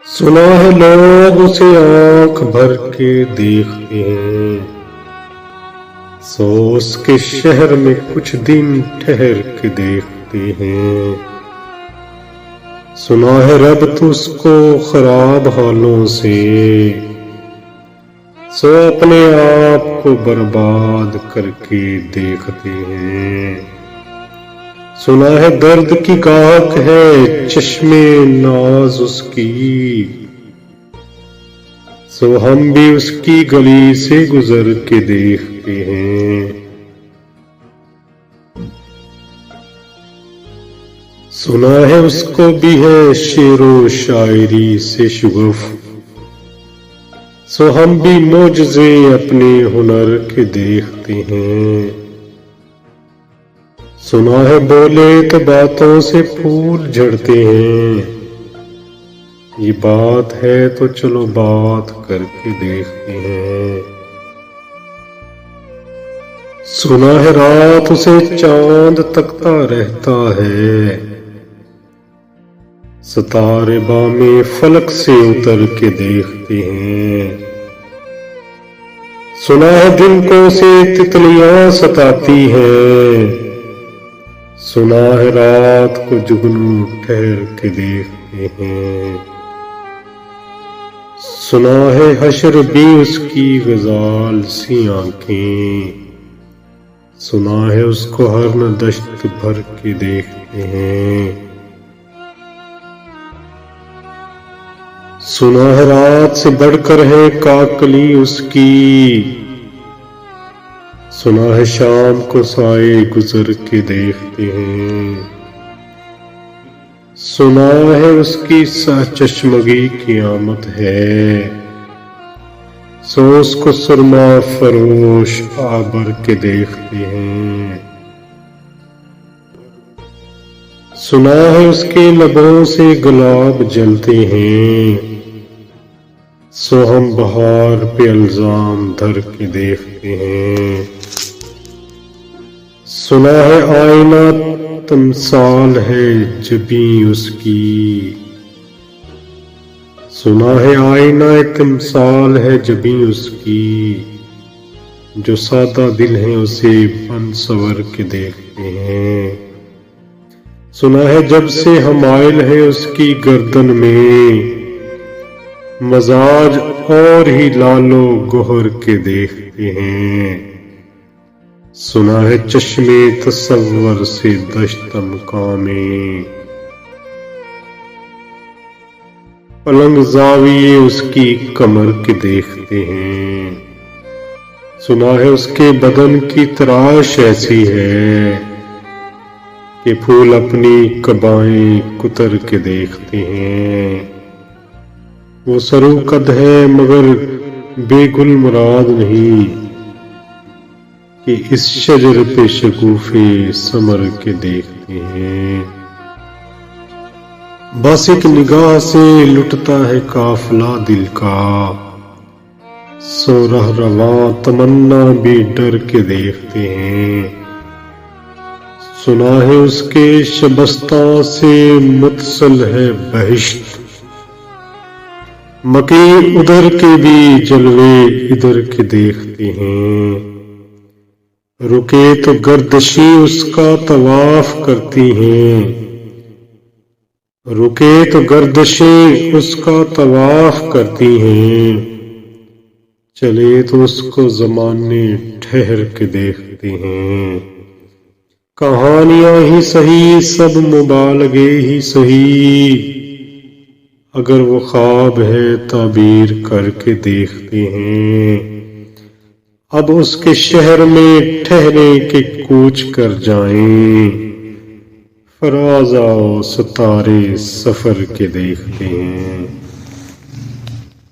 سنا ہے لوگ اسے آنکھ بھر کے دیکھتے ہیں، سو اس کے شہر میں کچھ دن ٹھہر کے دیکھتے ہیں۔ سنا ہے رب تو اس کو خراب حالوں سے، سو اپنے آپ کو برباد کر کے دیکھتے ہیں۔ سنا ہے درد کی گاہک ہے چشم ناز اس کی، سو ہم بھی اس کی گلی سے گزر کے دیکھتے ہیں۔ سنا ہے اس کو بھی ہے شعر و شاعری سے شغف، سو ہم بھی معجزے اپنے ہنر کے دیکھتے ہیں۔ سنا ہے بولے تو باتوں سے پھول جھڑتے ہیں، یہ بات ہے تو چلو بات کر کے دیکھتے ہیں۔ سنا ہے رات اسے چاند تکتا رہتا ہے، ستارے بامے فلک سے اتر کے دیکھتے ہیں۔ سنا ہے دن کو اسے تتلیاں ستاتی ہیں، سنا ہے رات کو جگنو ٹھہر کے دیکھتے ہیں۔ سنا ہے حشر بھی اس کی غزال سی آنکھیں، سنا ہے اس کو ہر نہ دشت بھر کے دیکھتے ہیں۔ سنا ہے رات سے بڑھ کر ہے کاکلی اس کی، سنا ہے شام کو سائے گزر کے دیکھتے ہیں۔ سنا ہے اس کی سہ چشمگی قیامت ہے، سو اس کو سرما فروش آبر کے دیکھتے ہیں۔ سنا ہے اس کے لبوں سے گلاب جلتے ہیں، سو ہم بہار پہ الزام دھر کے دیکھتے ہیں۔ سنا ہے آئینہ تمثال ہے جبیں اس کی، سنا ہے آئینہ تمثال ہے جبیں اس کی، جو سادہ دل ہے اسے بن سور کے دیکھتے ہیں۔ سنا ہے جب سے حمائل ہے اس کی گردن میں، مزاج اور ہی لالو گوہر کے دیکھتے ہیں۔ سنا ہے چشمے تصور سے دشت مقامے، پلنگ زاویے اس کی کمر کے دیکھتے ہیں۔ سنا ہے اس کے بدن کی تراش ایسی ہے کہ پھول اپنی قبائیں کتر کے دیکھتے ہیں۔ وہ سرو قد ہے مگر بے گل مراد نہیں، کہ اس شجر پہ شگوفے ثمر کے دیکھتے ہیں۔ بس ایک نگاہ سے لٹتا ہے قافلہ دل کا، سو رہ رواں تمنا بھی ڈر کے دیکھتے ہیں۔ سنا ہے اس کے شبستان سے متصل ہے بہشت، مکیں ادھر کے بھی جلوے ادھر کے دیکھتے ہیں۔ رکے تو گردشی اس کا طواف کرتی ہیں، رکے تو گردشی اس کا طواف کرتی ہیں، چلے تو اس کو زمانے ٹھہر کے دیکھتے ہیں۔ کہانیاں ہی سہی سب مبالغے ہی سہی، اگر وہ خواب ہے تعبیر کر کے دیکھتے ہیں۔ اب اس کے شہر میں ٹھہرے کے کوچ کر جائیں، فراز آؤ ستارے سفر کے دیکھتے ہیں۔